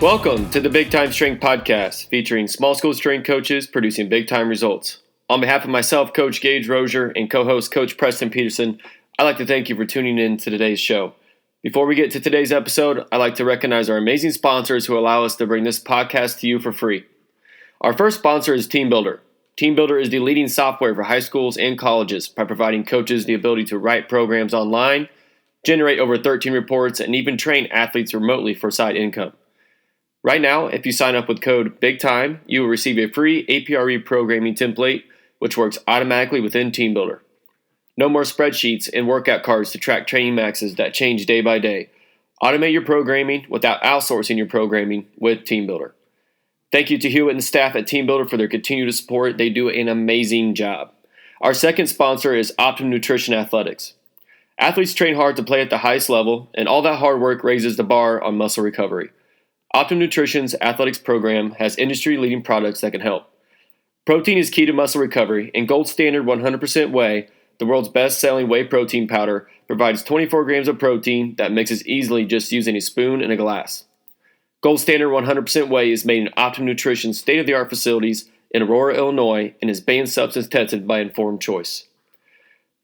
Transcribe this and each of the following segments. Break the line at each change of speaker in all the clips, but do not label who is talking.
Welcome to the BigTime Strength Podcast, featuring small school strength coaches producing big-time results. On behalf of myself, Coach Gage Rosier, and co-host Coach Preston Peterson, I'd like to thank you for tuning in to today's show. Before we get to today's episode, I'd like to recognize our amazing sponsors who allow us to bring this podcast to you for free. Our first sponsor is TeamBuildr. TeamBuildr is the leading software for high schools and colleges by providing coaches the ability to write programs online, generate over 13 reports, and even train athletes remotely for side income. Right now, if you sign up with code BigTime, you will receive a free APRE programming template, which works automatically within TeamBuildr. No more spreadsheets and workout cards to track training maxes that change day by day. Automate your programming without outsourcing your programming with TeamBuildr. Thank you to Hewitt and staff at TeamBuildr for their continued support. They do an amazing job. Our second sponsor is Optimum Nutrition Athletics. Athletes train hard to play at the highest level, and all that hard work raises the bar on muscle recovery. Optimum Nutrition's athletics program has industry-leading products that can help. Protein is key to muscle recovery, and Gold Standard 100% Whey, the world's best-selling whey protein powder, provides 24 grams of protein that mixes easily just using a spoon and a glass. Gold Standard 100% Whey is made in Optimum Nutrition's state-of-the-art facilities in Aurora, Illinois, and is banned substance tested by Informed Choice.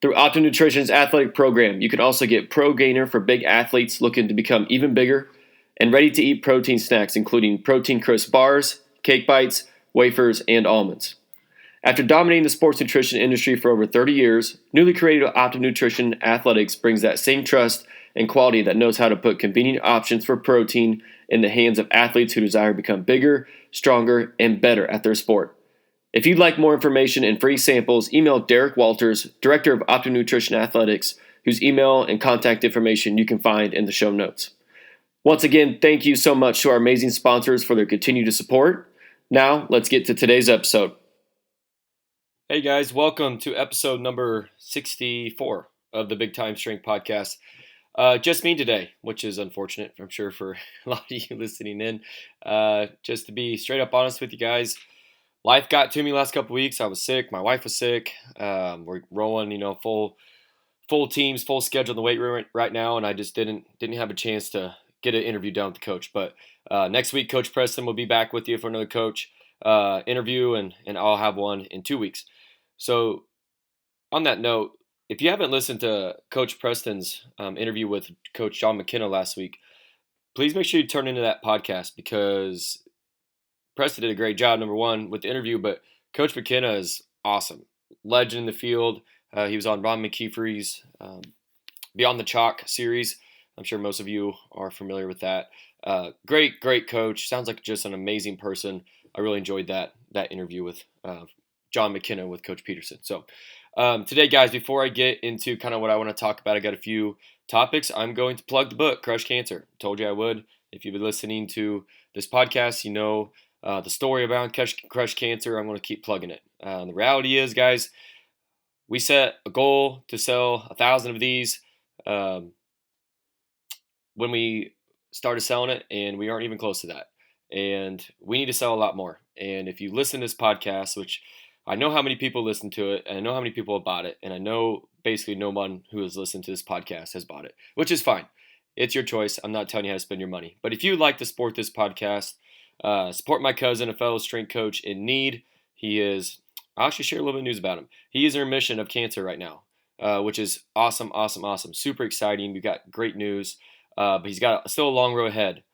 Through Optimum Nutrition's athletic program, you can also get Pro Gainer for big athletes looking to become even bigger, and ready-to-eat protein snacks including Protein Crisp bars, cake bites, wafers, and almonds. After dominating the sports nutrition industry for over 30 years, newly created Optimum Nutrition Athletics brings that same trust and quality that knows how to put convenient options for protein in the hands of athletes who desire to become bigger, stronger, and better at their sport. If you'd like more information and free samples, email Derek Dwalters, Director of Optimum Nutrition Athletics, whose email and contact information you can find in the show notes. Once again, thank you so much to our amazing sponsors for their continued support. Now, let's get to today's episode. Hey guys, welcome to episode number 64 of the BigTime Strength Podcast. Just me today, which is unfortunate, I'm sure, for a lot of you listening in. Just to be straight up honest with you guys, life got to me last couple weeks. I was sick. My wife was sick. We're rolling, full teams, full schedule in the weight room right now, and I just didn't have a chance to get an interview done with the coach. But next week, Coach Preston will be back with you for another coach interview, and I'll have one in 2 weeks. So on that note, if you haven't listened to Coach Preston's interview with Coach John McKenna last week, please make sure you turn into that podcast because Preston did a great job, number one, with the interview, but Coach McKenna is awesome. Legend in the field. He was on Ron McKeefery's Beyond the Chalk series. I'm sure most of you are familiar with that. Great coach. Sounds like just an amazing person. I really enjoyed that interview with John McKenna with Coach Peterson. So today, guys, before I get into kind of what I want to talk about, I got a few topics. I'm going to plug the book, Crush Cancer. Told you I would. If you've been listening to this podcast, you know the story about Crush Cancer. I'm going to keep plugging it. The reality is, guys, we set a goal to sell 1,000 of these when we started selling it, and we aren't even close to that. And we need to sell a lot more. And if you listen to this podcast, which I know how many people listen to it, and I know how many people have bought it, and I know basically no one who has listened to this podcast has bought it, which is fine. It's your choice. I'm not telling you how to spend your money. But if you'd like to support this podcast, support my cousin, a fellow strength coach in need. I'll actually share a little bit of news about him. He is in remission of cancer right now, which is awesome. Super exciting. We've got great news. But he's got still a long road ahead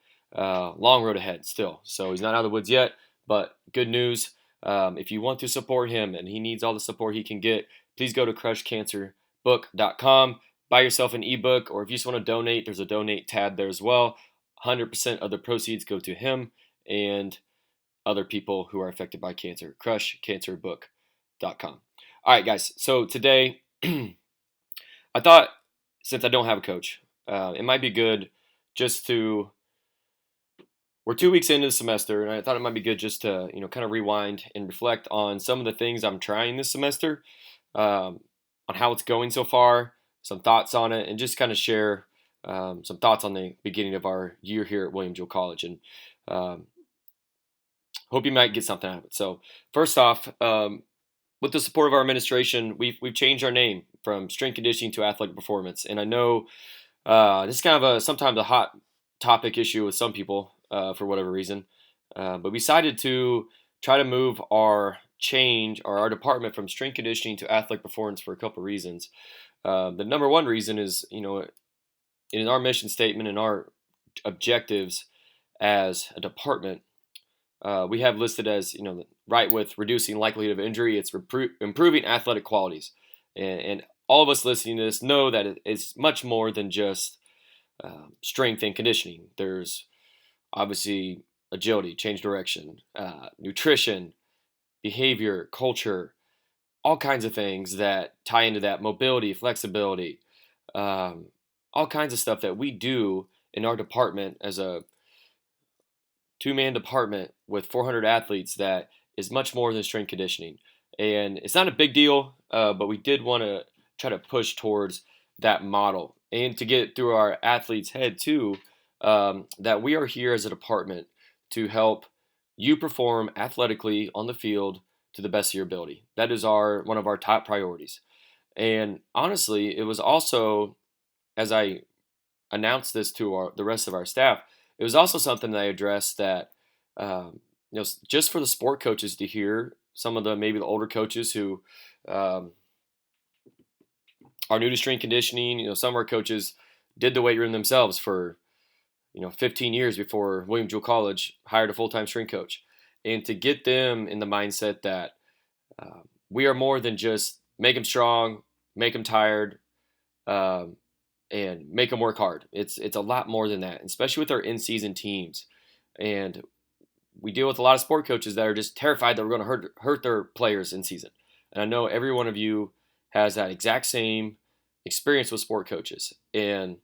still. So he's not out of the woods yet, but good news. If you want to support him and he needs all the support he can get, please go to crushcancerbook.com, buy yourself an ebook, or if you just want to donate, there's a donate tab there as well. 100% of the proceeds go to him and other people who are affected by cancer. crushcancerbook.com. All right, guys. So today, I thought, since I don't have a coach, it might be good we're 2 weeks into the semester, and I thought it might be good just to, kind of rewind and reflect on some of the things I'm trying this semester, on how it's going so far, some thoughts on it, and just kind of share some thoughts on the beginning of our year here at William Jewell College, and hope you might get something out of it. So first off, with the support of our administration, we've changed our name from strength conditioning to athletic performance. And I know this is kind of sometimes a hot topic issue with some people, for whatever reason. But we decided to try to move our department from strength conditioning to athletic performance for a couple of reasons. The number one reason is, in our mission statement and our objectives as a department, we have listed as, right with reducing likelihood of injury, it's improving athletic qualities. And all of us listening to this know that it's much more than just strength and conditioning. There's obviously agility, change direction, nutrition, behavior, culture, all kinds of things that tie into that, mobility, flexibility, all kinds of stuff that we do in our department as a two-man department with 400 athletes that is much more than strength conditioning. And it's not a big deal, but we did want to try to push towards that model and to get through our athletes' head too, that we are here as a department to help you perform athletically on the field to the best of your ability. That is one of our top priorities. And honestly, it was also, as I announced this to the rest of our staff, it was also something that I addressed that, just for the sport coaches to hear, some of maybe the older coaches who are new to strength conditioning. Some of our coaches did the weight room themselves for 15 years before William Jewell College hired a full-time strength coach, and to get them in the mindset that we are more than just make them strong, make them tired, and make them work hard. It's a lot more than that, especially with our in-season teams. And we deal with a lot of sport coaches that are just terrified that we're going to hurt their players in season. And I know every one of you has that exact same experience with sport coaches. And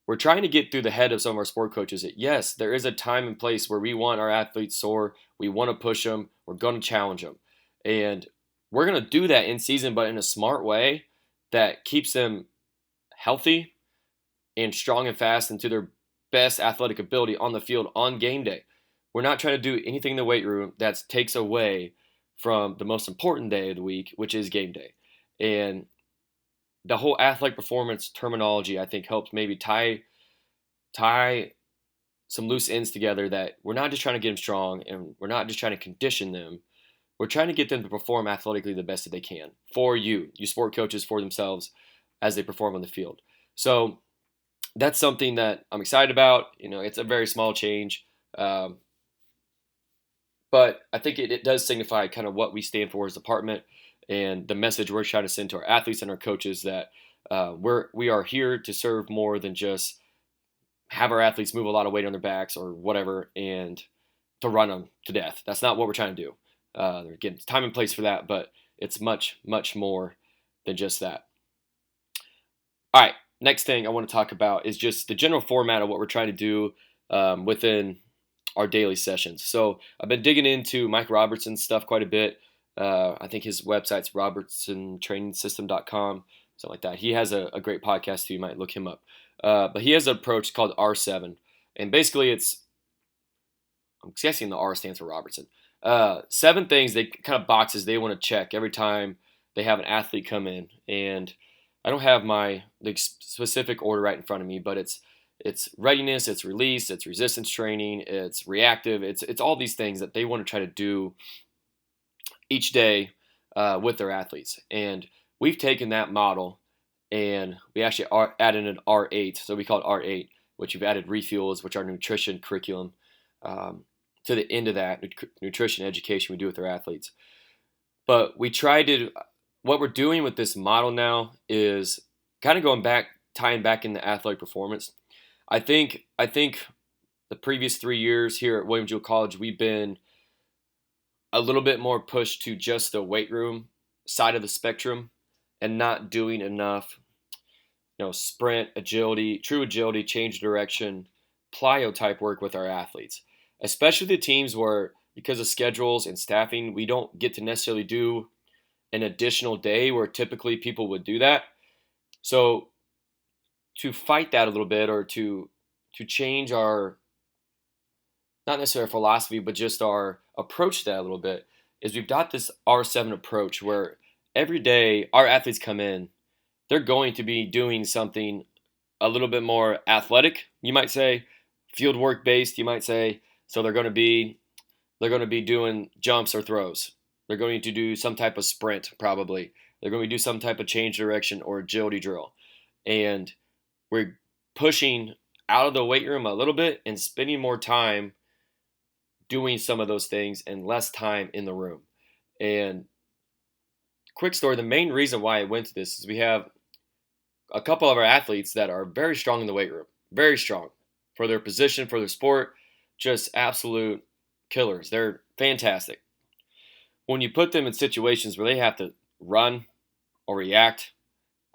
we're trying to get through the head of some of our sport coaches that, yes, there is a time and place where we want our athletes sore. We want to push them. We're going to challenge them. And we're going to do that in season, but in a smart way that keeps them healthy and strong and fast and to their best athletic ability on the field on game day. We're not trying to do anything in the weight room that takes away from the most important day of the week, which is game day. And the whole athletic performance terminology, I think, helps maybe tie some loose ends together, that we're not just trying to get them strong and we're not just trying to condition them. We're trying to get them to perform athletically the best that they can for you sport coaches, for themselves as they perform on the field. So that's something that I'm excited about. It's a very small change. But I think it does signify kind of what we stand for as a department and the message we're trying to send to our athletes and our coaches, that we are here to serve more than just have our athletes move a lot of weight on their backs or whatever and to run them to death. That's not what we're trying to do. Again, it's time and place for that, but it's much, much more than just that. All right, next thing I want to talk about is just the general format of what we're trying to do within our daily sessions. So I've been digging into Mike Robertson's stuff quite a bit. I think his website's robertsontrainingsystem.com, something like that. He has a great podcast too. You might look him up. But he has an approach called R7. And basically I'm guessing the R stands for Robertson. 7 things, kind of boxes they want to check every time they have an athlete come in. And I don't have the specific order right in front of me, but it's readiness, it's release, it's resistance training, it's reactive, it's all these things that they want to try to do each day with their athletes. And we've taken that model and we actually added an R8, so we call it R8, which we've added refuels, which are nutrition curriculum, to the end of that nutrition education we do with our athletes. But what we're doing with this model now is kind of tying back into athletic performance. I think the previous 3 years here at William Jewell College, we've been a little bit more pushed to just the weight room side of the spectrum and not doing enough, sprint, agility, true agility, change direction, plyo type work with our athletes, especially the teams where, because of schedules and staffing, we don't get to necessarily do an additional day where typically people would do that. So to fight that a little bit, or to change our, not necessarily our philosophy, but just our approach to that a little bit, is we've got this R7 approach where every day our athletes come in, they're going to be doing something a little bit more athletic, you might say, field work based, you might say. So they're going to be doing jumps or throws. They're going to do some type of sprint probably. They're going to do some type of change direction or agility drill. And we're pushing out of the weight room a little bit and spending more time doing some of those things and less time in the room. And quick story, the main reason why I went to this is we have a couple of our athletes that are very strong in the weight room, very strong for their position, for their sport, just absolute killers. They're fantastic. When you put them in situations where they have to run or react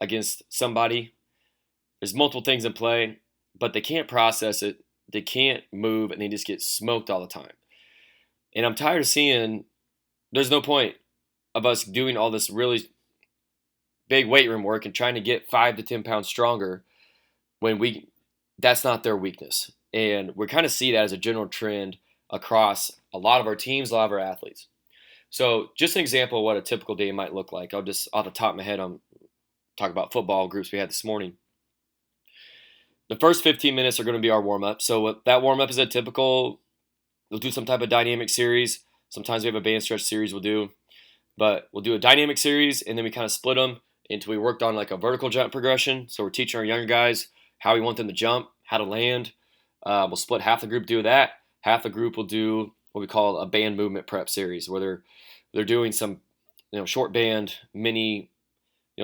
against somebody, there's multiple things in play, but they can't process it, they can't move, and they just get smoked all the time. And I'm tired of seeing there's no point of us doing all this really big weight room work and trying to get 5 to 10 pounds stronger when that's not their weakness. And we kind of see that as a general trend across a lot of our teams, a lot of our athletes. So just an example of what a typical day might look like. I'll just, off the top of my head, I'm talking about football groups we had this morning. The first 15 minutes are going to be our warm-up. So that warm-up is a typical, we'll do some type of dynamic series. Sometimes we have a band stretch series we'll do. But we'll do a dynamic series, and then we kind of split them until we worked on like a vertical jump progression. So we're teaching our younger guys how we want them to jump, how to land. We'll split half the group do that. Half the group will do what we call a band movement prep series, where they're doing some short band, mini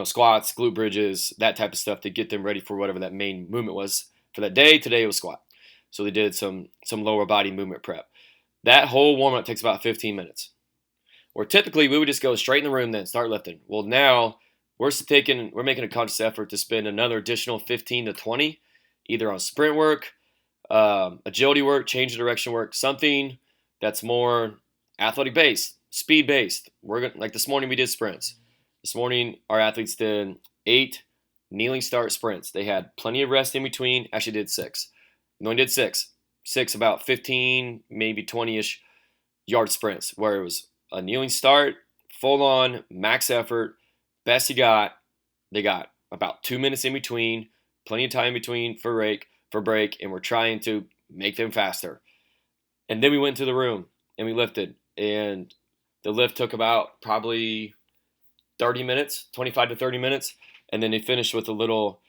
squats, glute bridges, that type of stuff to get them ready for whatever that main movement was for that day. Today it was squat. So they did some lower body movement prep. That whole warm-up takes about 15 minutes. Or typically we would just go straight in the room then start lifting. Well, now we're making a conscious effort to spend another additional 15 to 20 either on sprint work, agility work, change of direction work, something that's more athletic based, speed based. Like this morning we did sprints. This morning our athletes did 8 kneeling start sprints. They had plenty of rest in between. Actually did 6. We only did 6. 6 about 15, maybe 20-ish yard sprints where it was a kneeling start, full on, max effort, best you got. They got about 2 minutes in between, plenty of time in between for break, and we're trying to make them faster. And then we went to the room and we lifted, and the lift took about probably 30 minutes, 25 to 30 minutes, and then they finished with a little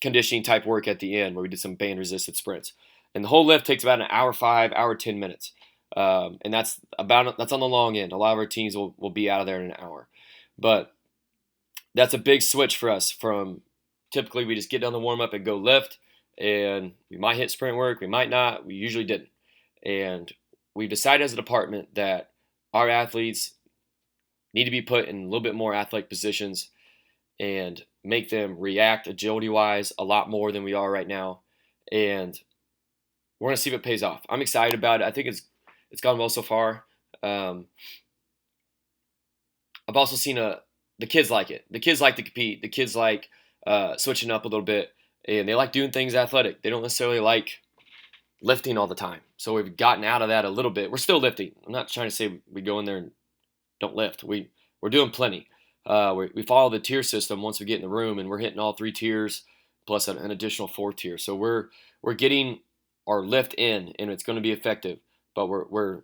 conditioning type work at the end where we did some band resisted sprints. And the whole lift takes about an hour 5, hour 10 minutes. And that's on the long end. A lot of our teams will be out of there in an hour. But that's a big switch for us from typically we just get down the warm-up and go lift, and we might hit sprint work, we might not, we usually didn't. And we decided as a department that our athletes need to be put in a little bit more athletic positions and make them react agility-wise a lot more than we are right now. And we're going to see if it pays off. I'm excited about it. I think it's gone well so far. I've also seen the kids like it. The kids like to compete. The kids like switching up a little bit, and they like doing things athletic. They don't necessarily like lifting all the time. So we've gotten out of that a little bit. We're still lifting. I'm not trying to say we go in there and don't lift. We're doing plenty. We follow the tier system once we get in the room, and we're hitting all 3 tiers plus an additional 4th tier. So we're getting our lift in, and it's going to be effective. But we're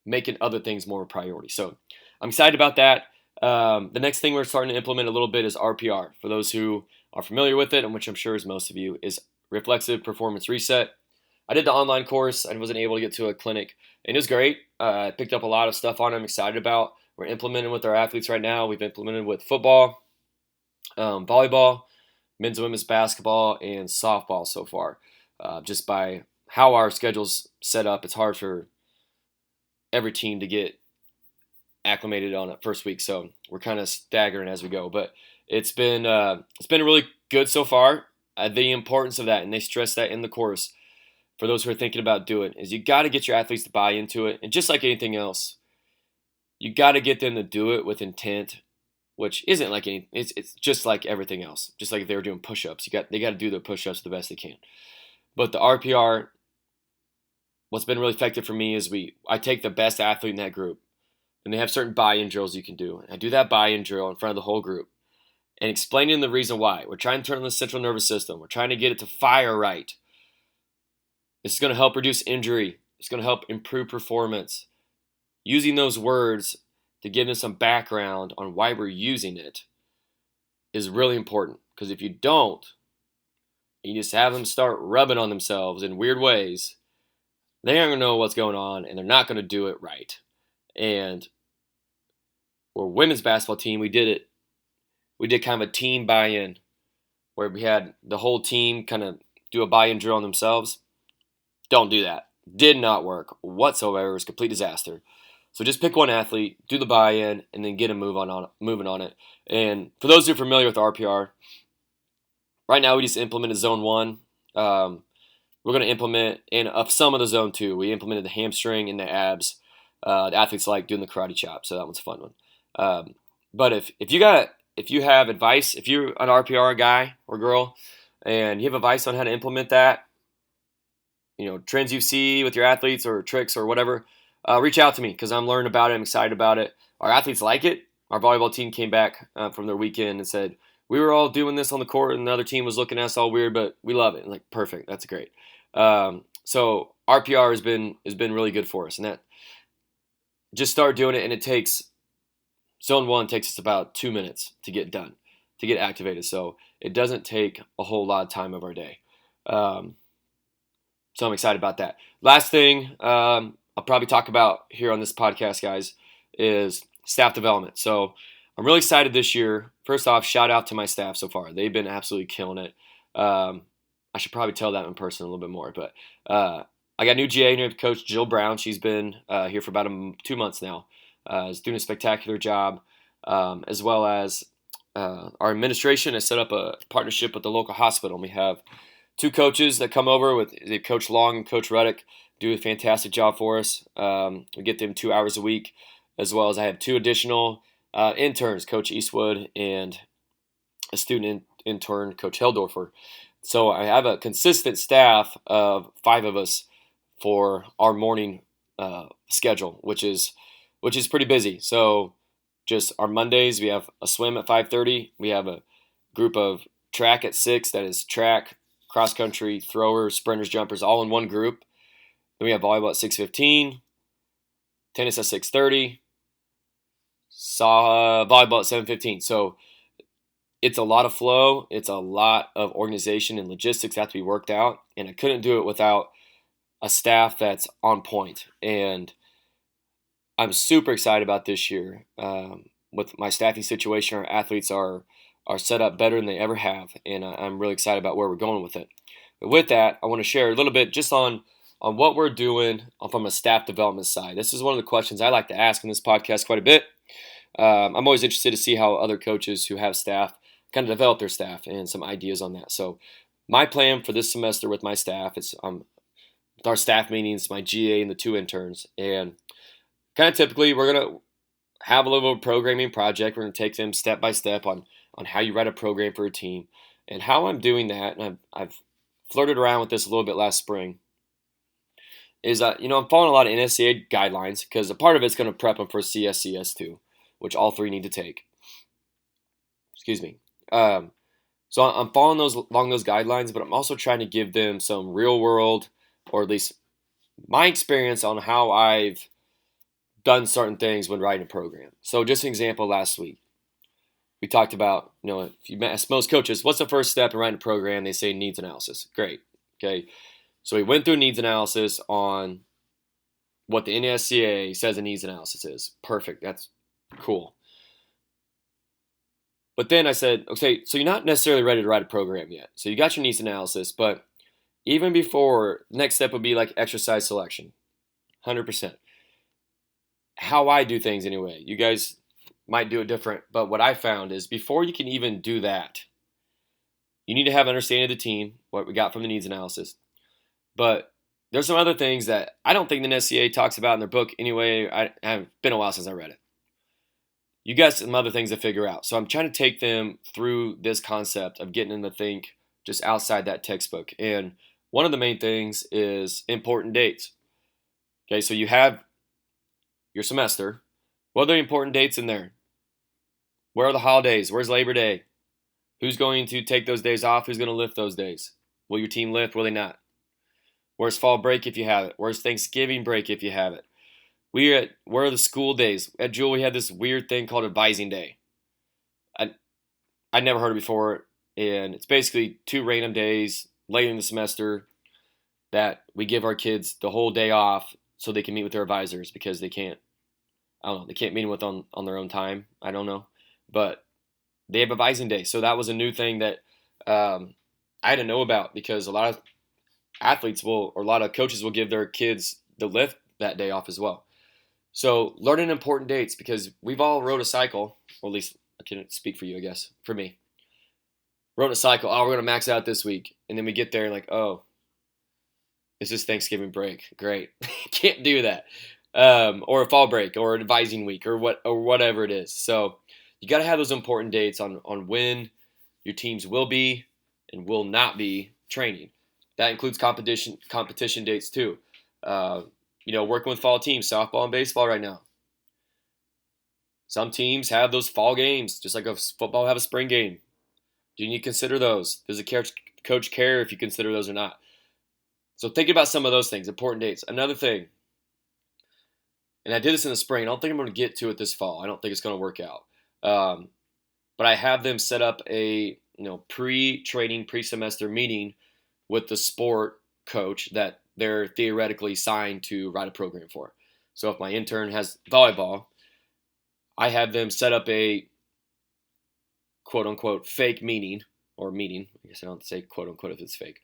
making other things more a priority. So I'm excited about that. The next thing we're starting to implement a little bit is RPR. For those who are familiar with it, and which I'm sure is most of you, is Reflexive Performance Reset. I did the online course. I wasn't able to get to a clinic, and it was great. I picked up a lot of stuff on it I'm excited about. We're implementing with our athletes right now. We've implemented with football, volleyball, men's and women's basketball, and softball so far. Just by how our schedule's set up, it's hard for every team to get acclimated on it first week, so we're kind of staggering as we go. But it's been really good so far. The importance of that, and they stress that in the course for those who are thinking about doing it, is you got to get your athletes to buy into it, and just like anything else, you got to get them to do it with intent, which isn't like it's just like everything else. Just like if they were doing push-ups, they got to do their push-ups the best they can. But the RPR, what's been really effective for me is I take the best athlete in that group, and they have certain buy-in drills you can do. And I do that buy-in drill in front of the whole group and explaining the reason why. We're trying to turn on the central nervous system. We're trying to get it to fire right. This is going to help reduce injury. It's going to help improve performance. Using those words to give them some background on why we're using it is really important. Because if you don't, you just have them start rubbing on themselves in weird ways, they aren't going to know what's going on, and they're not going to do it right. And for women's basketball team, we did kind of a team buy-in where we had the whole team kind of do a buy-in drill on themselves. Don't do that. Did not work whatsoever. It was a complete disaster. So just pick one athlete, do the buy-in, and then get them moving on it. And for those who are familiar with RPR, right now we just implemented Zone 1. We're going to implement in some of the Zone 2. We implemented the hamstring and the abs. The athletes like doing the karate chop, so that one's a fun one. But if you have advice, if you're an RPR guy or girl, and you have advice on how to implement that, trends you see with your athletes or tricks or whatever, reach out to me because I'm learning about it. I'm excited about it. Our athletes like it. Our volleyball team came back from their weekend and said, we were all doing this on the court and the other team was looking at us all weird, but we love it. I'm like, perfect. That's great. So RPR has been really good for us. And that just start doing it. And it takes, Zone 1 takes us about 2 minutes to get done, to get activated. So it doesn't take a whole lot of time of our day. So I'm excited about that. Last thing I'll probably talk about here on this podcast, guys, is staff development. So I'm really excited this year. First off, shout out to my staff so far. They've been absolutely killing it. I should probably tell that in person a little bit more. But I got new GA, new coach Jill Brown. She's been here for about 2 months now. Is doing a spectacular job, as well as our administration has set up a partnership with the local hospital. We have 2 coaches that come over with Coach Long and Coach Reddick, do a fantastic job for us. We get them 2 hours a week, as well as I have 2 additional interns, Coach Eastwood and a student intern, Coach Heldorfer. So I have a consistent staff of 5 of us for our morning schedule, which is pretty busy. So just our Mondays, we have a swim at 5:30. We have a group of track at 6. That is track, cross country, throwers, sprinters, jumpers, all in one group. Then we have volleyball at 6:15, tennis at 6:30, volleyball at 7:15. So it's a lot of flow. It's a lot of organization and logistics that have to be worked out. And I couldn't do it without a staff that's on point. And I'm super excited about this year. With my staffing situation, our athletes are set up better than they ever have. And I'm really excited about where we're going with it. But with that, I want to share a little bit just on what we're doing from a staff development side. This is one of the questions I like to ask in this podcast quite a bit. I'm always interested to see how other coaches who have staff kind of develop their staff and some ideas on that. So my plan for this semester with my staff is with our staff meetings, my GA and the 2 interns. And kind of typically we're going to have a little programming project. We're going to take them step by step on how you write a program for a team. And how I'm doing that, and I've flirted around with this a little bit last spring, is I'm following a lot of NSCA guidelines because a part of it's going to prep them for CSCS2, which all 3 need to take. Excuse me. So I'm following along those guidelines, but I'm also trying to give them some real world, or at least my experience on how I've done certain things when writing a program. So just an example, last week, we talked about, if you ask most coaches, what's the first step in writing a program? They say needs analysis. Great. Okay. So we went through needs analysis on what the NSCA says a needs analysis is. Perfect. That's cool. But then I said, okay, so you're not necessarily ready to write a program yet. So you got your needs analysis, but even before, next step would be like exercise selection. 100%. How I do things anyway. You guys might do it different, but what I found is before you can even do that, you need to have an understanding of the team, what we got from the needs analysis. But there's some other things that I don't think the NSCA talks about in their book anyway. I have been a while since I read it. You got some other things to figure out. So I'm trying to take them through this concept of getting them to think just outside that textbook. And one of the main things is important dates. Okay, so you have your semester. What are the important dates in there? Where are the holidays? Where's Labor Day? Who's going to take those days off? Who's going to lift those days? Will your team lift? Will they not? Where's fall break if you have it? Where's Thanksgiving break if you have it? Where are the school days? At Jewel, we had this weird thing called advising day. I'd never heard it before, and it's basically 2 random days late in the semester that we give our kids the whole day off so they can meet with their advisors because they can't, I don't know, they can't meet with on their own time. I don't know. But they have advising day. So that was a new thing that I had to know about because a lot of athletes will, or a lot of coaches will give their kids the lift that day off as well. So learning important dates because we've all rode a cycle, or at least I can speak for you, I guess, for me. Rode a cycle, we're going to max out this week. And then we get there and like, oh, this is Thanksgiving break. Great. Can't do that. Or a fall break or an advising week or whatever it is. So you got to have those important dates on when your teams will be and will not be training. That includes competition dates too. Working with fall teams, softball and baseball right now. Some teams have those fall games, just like a football have a spring game. Do you need to consider those? Does the coach care if you consider those or not? So think about some of those things, important dates. Another thing, and I did this in the spring. I don't think I'm going to get to it this fall. I don't think it's going to work out. But I have them set up a pre-training, pre-semester meeting with the sport coach that they're theoretically signed to write a program for. So if my intern has volleyball, I have them set up a quote-unquote fake meeting, or meeting. I guess I don't have to say quote-unquote if it's fake.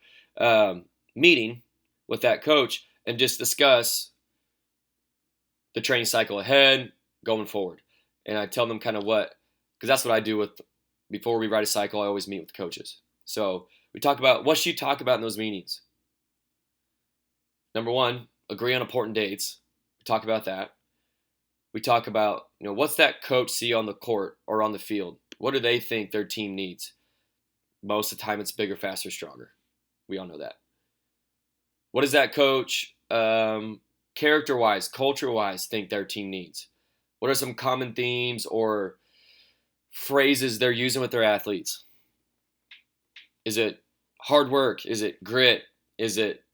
Meeting with that coach and just discuss the training cycle ahead going forward. And I tell them kind of because that's what I do before we write a cycle, I always meet with the coaches. So we talk about what should you talk about in those meetings. Number one, agree on important dates. We talk about that. We talk about, what's that coach see on the court or on the field? What do they think their team needs? Most of the time it's bigger, faster, stronger. We all know that. What does that coach, character-wise, culture-wise, think their team needs? What are some common themes or phrases they're using with their athletes? Is it hard work? Is it grit? Is it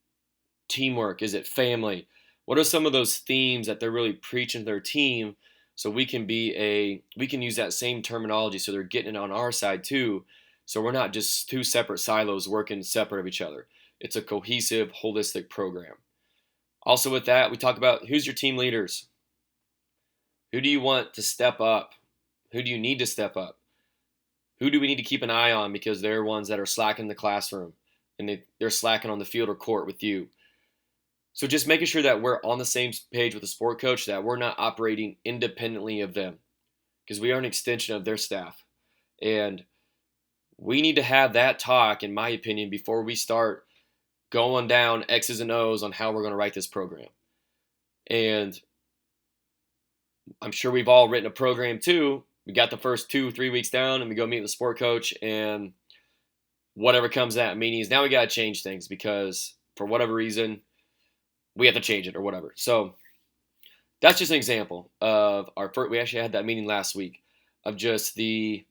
teamwork? Is it family? What are some of those themes that they're really preaching to their team so we can use that same terminology so they're getting it on our side too, so we're not just 2 separate silos working separate of each other. It's a cohesive, holistic program. Also with that, we talk about who's your team leaders. Who do you want to step up? Who do you need to step up? Who do we need to keep an eye on because they're ones that are slacking in the classroom and they're slacking on the field or court with you. So just making sure that we're on the same page with the sport coach, that we're not operating independently of them because we are an extension of their staff. And we need to have that talk, in my opinion, before we start going down X's and O's on how we're going to write this program. And I'm sure we've all written a program too. We got the first 2-3 weeks down and we go meet the sport coach and whatever comes at meetings, now we got to change things because for whatever reason, we have to change it or whatever. So that's just an example of we actually had that meeting last week of just the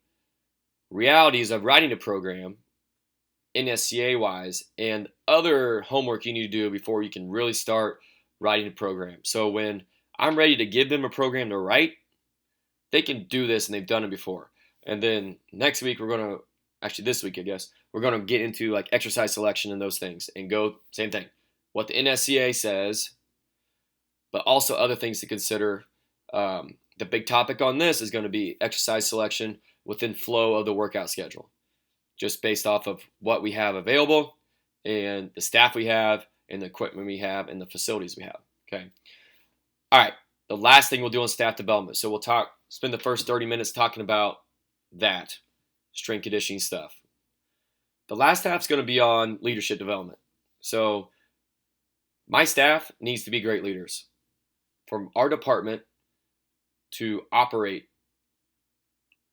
realities of writing a program NSCA wise and other homework you need to do before you can really start writing a program. So when I'm ready to give them a program to write, they can do this and they've done it before. And then next week this week I guess, we're going to get into like exercise selection and those things and go same thing. What the NSCA says, but also other things to consider. The big topic on this is going to be exercise selection within flow of the workout schedule, just based off of what we have available and the staff we have and the equipment we have and the facilities we have. Okay. All right. The last thing we'll do on staff development. So we'll spend the first 30 minutes talking about that strength conditioning stuff. The last half is going to be on leadership development. So my staff needs to be great leaders. For our department to operate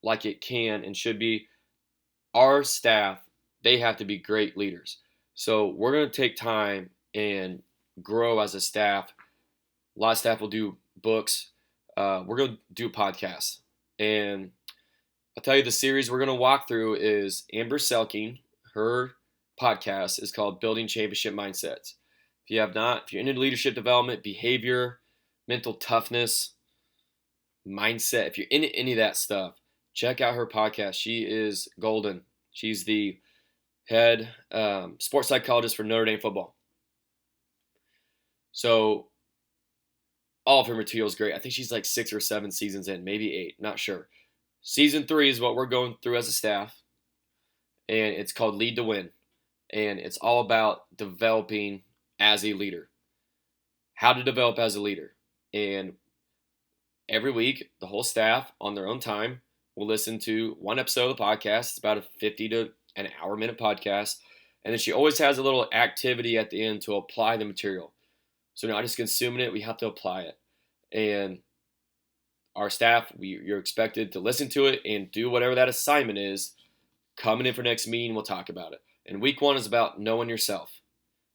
like it can and should be, our staff, they have to be great leaders. So we're going to take time and grow as a staff. A lot of staff will do books. We're going to do podcasts. And I'll tell you, the series we're going to walk through is Amber Selking. Her podcast is called Building Championship Mindsets. If you have not, if you're into leadership development, behavior, mental toughness, mindset, if you're into any of that stuff, check out her podcast. She is golden. She's the head sports psychologist for Notre Dame football. So all of her material is great. I think she's like 6 or 7 seasons in, maybe 8, not sure. Season 3 is what we're going through as a staff, and it's called Lead to Win. And it's all about developing as a leader, how to develop as a leader. And every week, the whole staff on their own time will listen to one episode of the podcast. It's about a 50 to an hour minute podcast. And then she always has a little activity at the end to apply the material. So not just consuming it, we have to apply it. And our staff, you're expected to listen to it and do whatever that assignment is. Coming in for next meeting, we'll talk about it. And week 1 is about knowing yourself.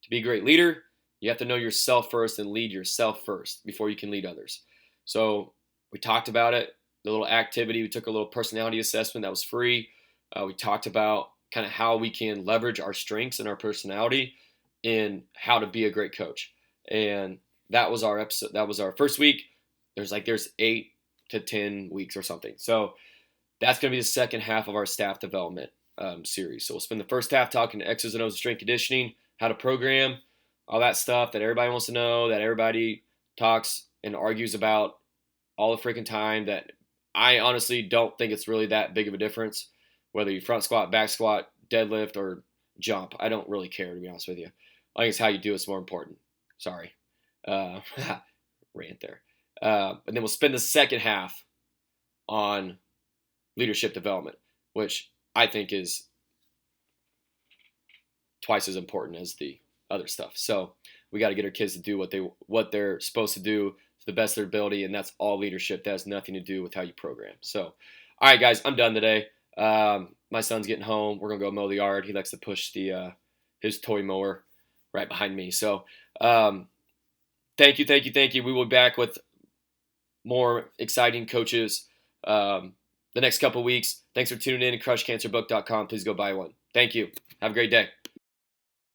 To be a great leader, you have to know yourself first and lead yourself first before you can lead others. So we talked about it, the little activity. We took a little personality assessment that was free. We talked about kind of how we can leverage our strengths and our personality in how to be a great coach. And that was our episode. That was our first week. There's 8 to 10 weeks or something. So that's going to be the second half of our staff development series. So we'll spend the first half talking to X's and O's of strength conditioning, how to program, all that stuff that everybody wants to know, that everybody talks and argues about all the freaking time, that I honestly don't think it's really that big of a difference, whether you front squat, back squat, deadlift, or jump. I don't really care, to be honest with you. I think it's how you do it's more important. Sorry. Rant there. And then we'll spend the second half on leadership development, which I think is twice as important as the other stuff. So we got to get our kids to do what they're supposed to do to the best of their ability, and that's all leadership. That has nothing to do with how you program. So, all right, guys, I'm done today. My son's getting home. We're gonna go mow the yard. He likes to push his toy mower right behind me. So, thank you. We will be back with more exciting coaches the next couple weeks. Thanks for tuning in to crushcancerbook.com. Please go buy one. Thank you. Have a great day.